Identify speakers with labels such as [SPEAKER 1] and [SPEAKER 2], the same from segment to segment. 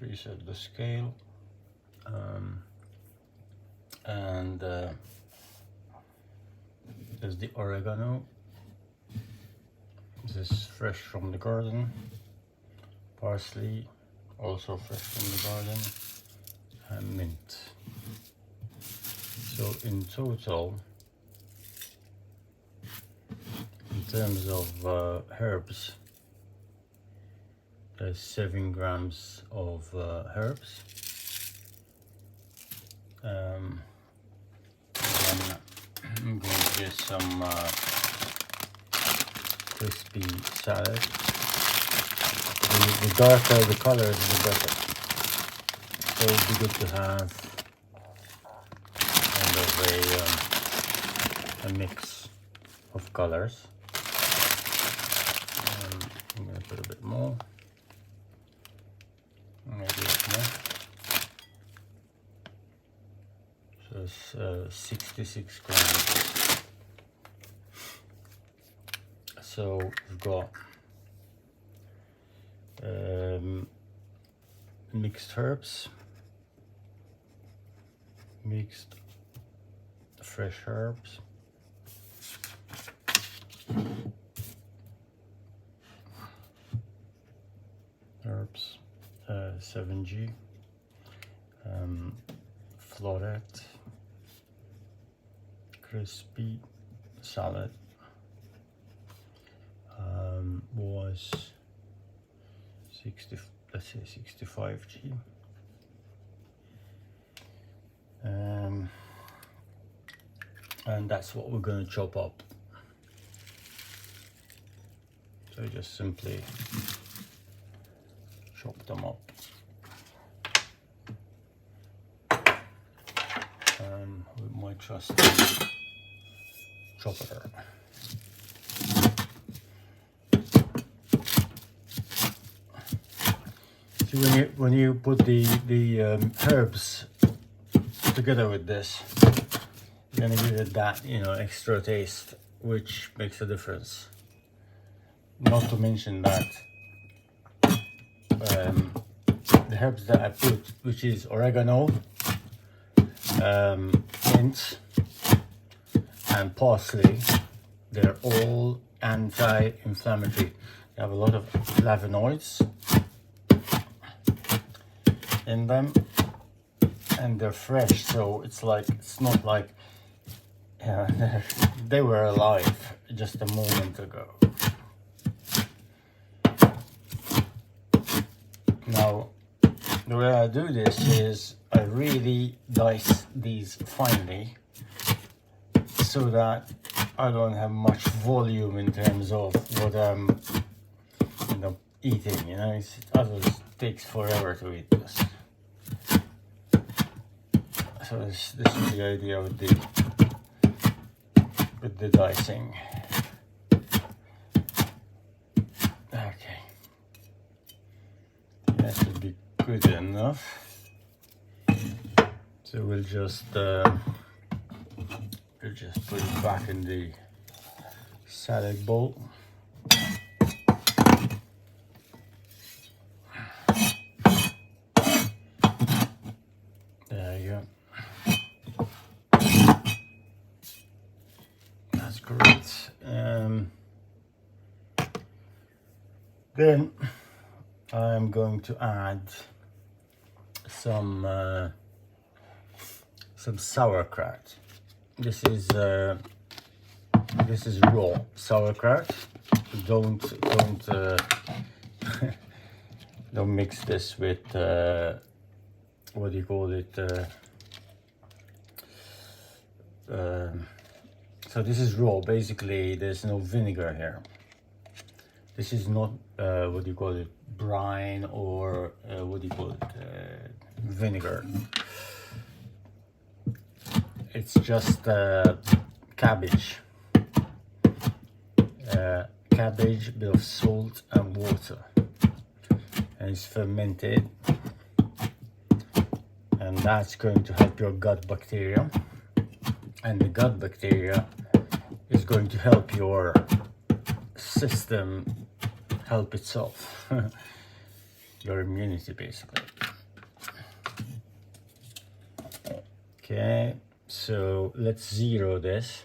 [SPEAKER 1] reset the scale. And there's the oregano. This is fresh from the garden. Parsley, also fresh from the garden. And mint. So in total, in terms of herbs, there's 7 grams of herbs. Then I'm going to get some crispy salad. The darker the colors, the better. So it would be good to have kind of a mix of colors. I'm going to put a bit more. Maybe a bit more. So it's 66 grams. So we've got mixed herbs, mixed fresh herbs, herbs, 7G, flaked, crispy salad, was 60, let's say 65G. And that's what we're going to chop up. So just simply chop them up. With my trusty chopper. So when you put the herbs together with this, you're gonna give it that, you know, extra taste, which makes a difference. Not to mention that the herbs that I put, which is oregano, mint, and parsley, they're all anti-inflammatory. They have a lot of flavonoids in them, and they're fresh, so it's not like they were alive just a moment ago. Now the way I do this is I really dice these finely so that I don't have much volume in terms of what I'm eating, it otherwise takes forever to eat this. So this is the idea with the dicing. Okay, that should be good enough. So we'll just put it back in the salad bowl. There you go. That's great. Then I'm going to add some sauerkraut. This is raw sauerkraut. Don't don't mix this with what do you call it? So this is raw. Basically, there's no vinegar here. This is not what do you call it? Brine or what do you call it? Vinegar. It's just cabbage. Cabbage, a bit of salt and water, and it's fermented, and that's going to help your gut bacteria, and the gut bacteria is going to help your system help itself, your immunity basically. Okay, so let's zero this.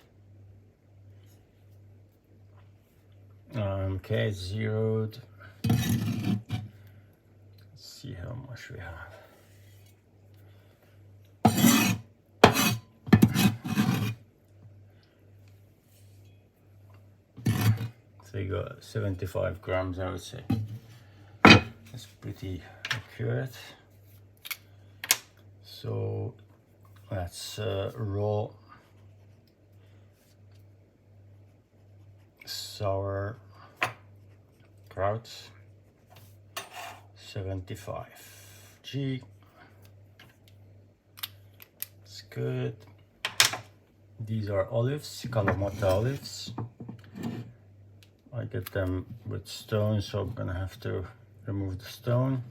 [SPEAKER 1] Okay, zeroed. Let's see how much we have. So you got 75 grams, I would say. That's pretty accurate. So that's raw sauerkraut, 75 G. It's good. These are olives, Kalamata olives. I get them with stone, so I'm gonna have to remove the stone.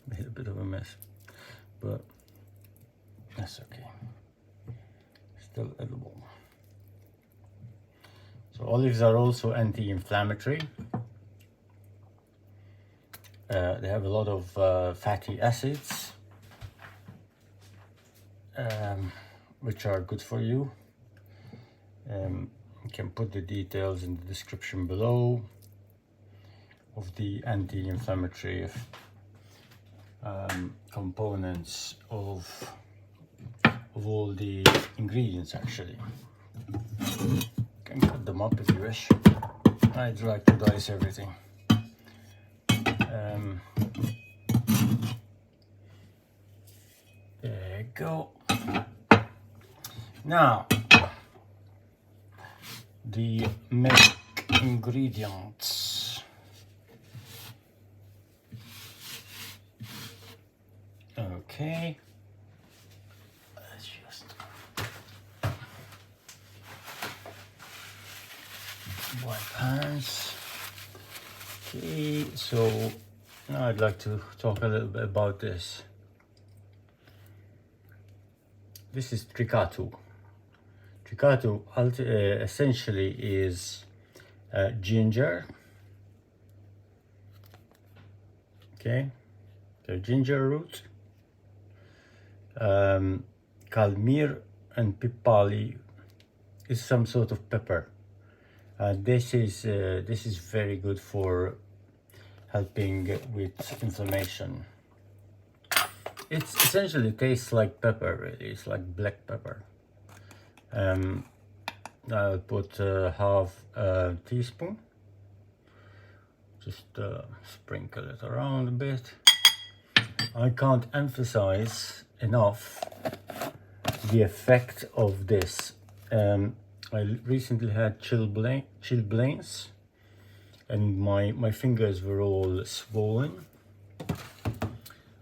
[SPEAKER 1] Made a bit of a mess, but that's okay. Still edible. So olives are also anti-inflammatory. They have a lot of fatty acids, which are good for you. You can put the details in the description below of the anti-inflammatory components of all the ingredients. Actually, you can cut them up if you wish. I'd like to dice everything. There you go. Now, the main ingredients. Okay. Let's just wipe hands. Okay, so now I'd like to talk a little bit about this. This is tricato. Tricato essentially is ginger. Okay, the ginger root, kalmir, and pipali is some sort of pepper. This is very good for helping with inflammation. It essentially tastes like pepper, really. It's like black pepper. I'll put half a teaspoon. Just sprinkle it around a bit. I can't emphasize enough the effect of this. I recently had chilblains, and my fingers were all swollen,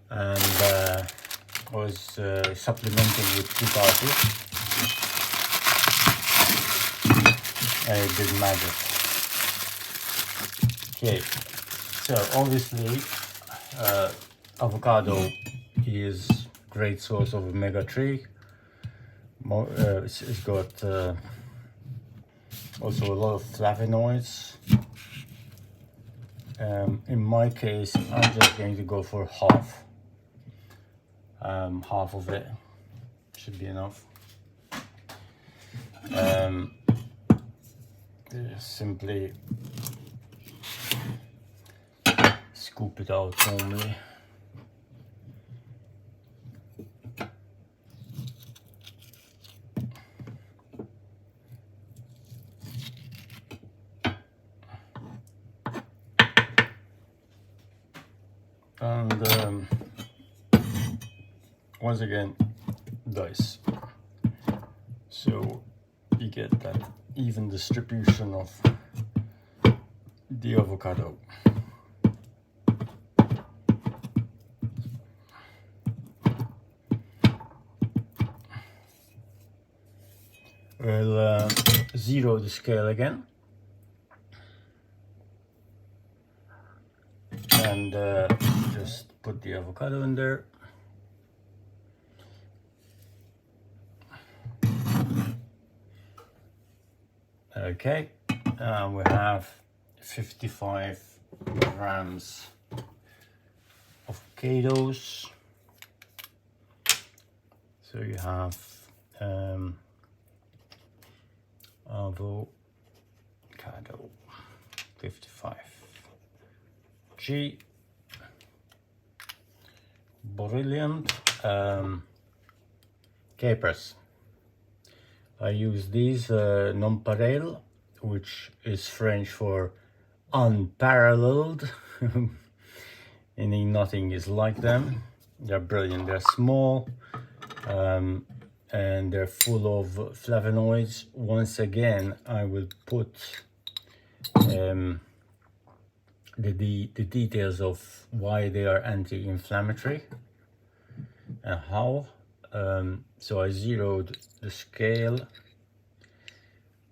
[SPEAKER 1] and I was supplementing with tricato, and it did magic. Okay, so obviously avocado is great source of omega-3. It's got also a lot of flavonoids. In my case, I'm just going to go for half. Half of it should be enough. Just simply scoop it out normally. And once again, dice, so you get that even distribution of the avocado. We'll zero the scale again, and just put the avocado in there. Okay, we have 55 grams of avocados. So you have avocado 55G, brilliant. Capers. I use these nonpareil, which is French for unparalleled. Meaning nothing is like them. They're brilliant. They're small, and they're full of flavonoids. Once again, I will put the details of why they are anti-inflammatory and how. So I zeroed the scale.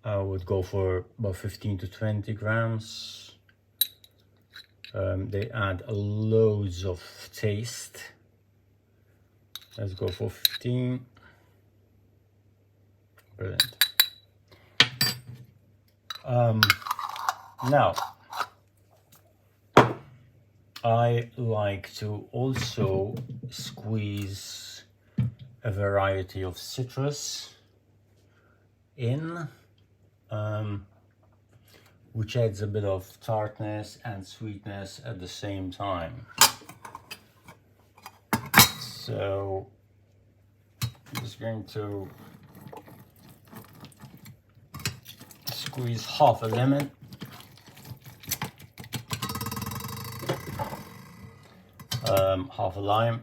[SPEAKER 1] I would go for about 15 to 20 grams. They add loads of taste. Let's go for 15. Brilliant. Now, I like to also squeeze a variety of citrus in, which adds a bit of tartness and sweetness at the same time. So I'm just going to squeeze half a lemon, half a lime,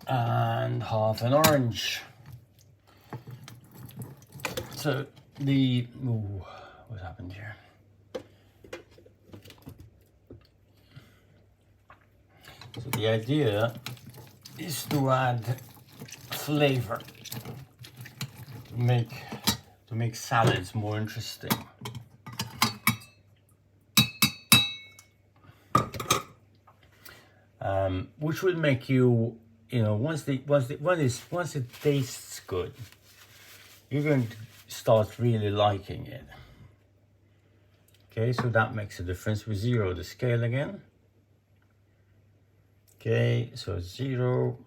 [SPEAKER 1] and half an orange. So what happened here? So the idea is to add flavor, to make salads more interesting. Which will make you, once it tastes good, you're going to start really liking it. Okay, so that makes a difference. We zero the scale again. Okay, so 0,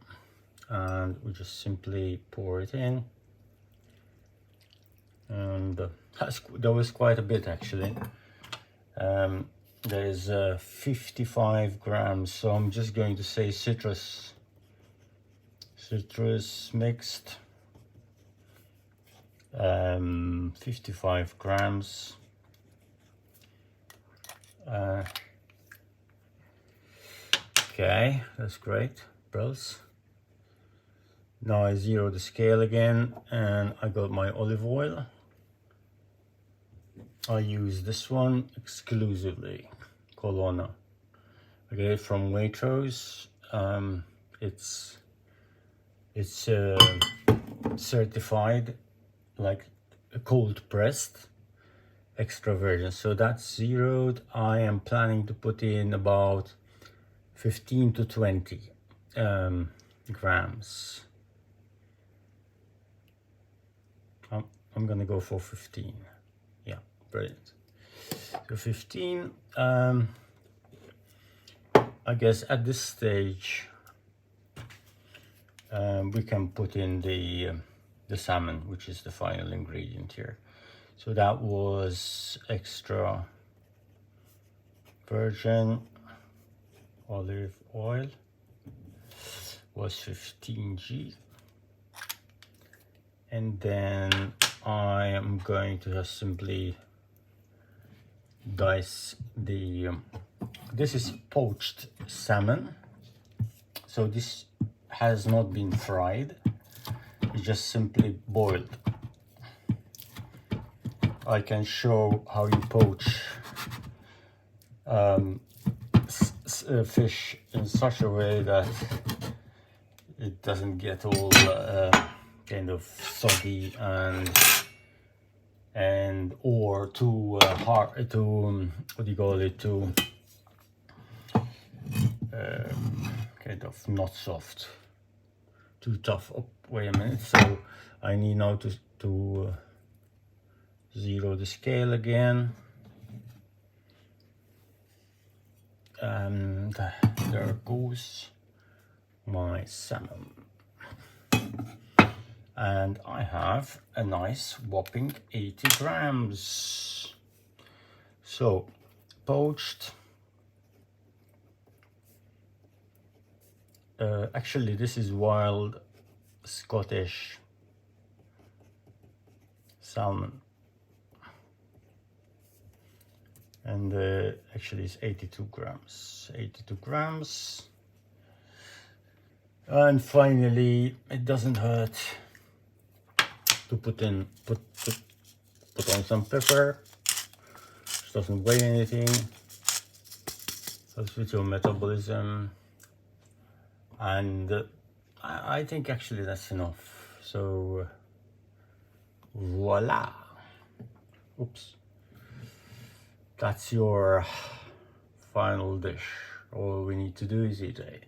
[SPEAKER 1] and we just simply pour it in. And that was quite a bit actually. There's 55 grams, so I'm just going to say citrus mixed, 55 grams. Okay, that's great, bros. Now I zero the scale again, and I got my olive oil. I use this one exclusively, Colonna. I get it from Waitrose. It's certified, like a cold pressed extra virgin. So that's zeroed. I am planning to put in about 15 to 20 grams. I'm gonna go for 15. Yeah, brilliant. So 15. I guess at this stage we can put in the salmon, which is the final ingredient here. So that was extra virgin olive oil, was 15G. And then I am going to just simply dice this is poached salmon. So this has not been fried, it's just simply boiled. I can show how you poach fish in such a way that it doesn't get all kind of soggy and or too hard, too what do you call it, too kind of not soft, too tough. wait a minute. So I need now to zero the scale again. And there goes my salmon. And I have a nice whopping 80 grams. So, poached. Actually, this is wild Scottish salmon. And actually it's 82 grams. 82 grams. And finally, it doesn't hurt to put on some pepper. It doesn't weigh anything. Helps with your metabolism. And I think actually that's enough. So voila. Oops. That's your final dish. All we need to do is eat it.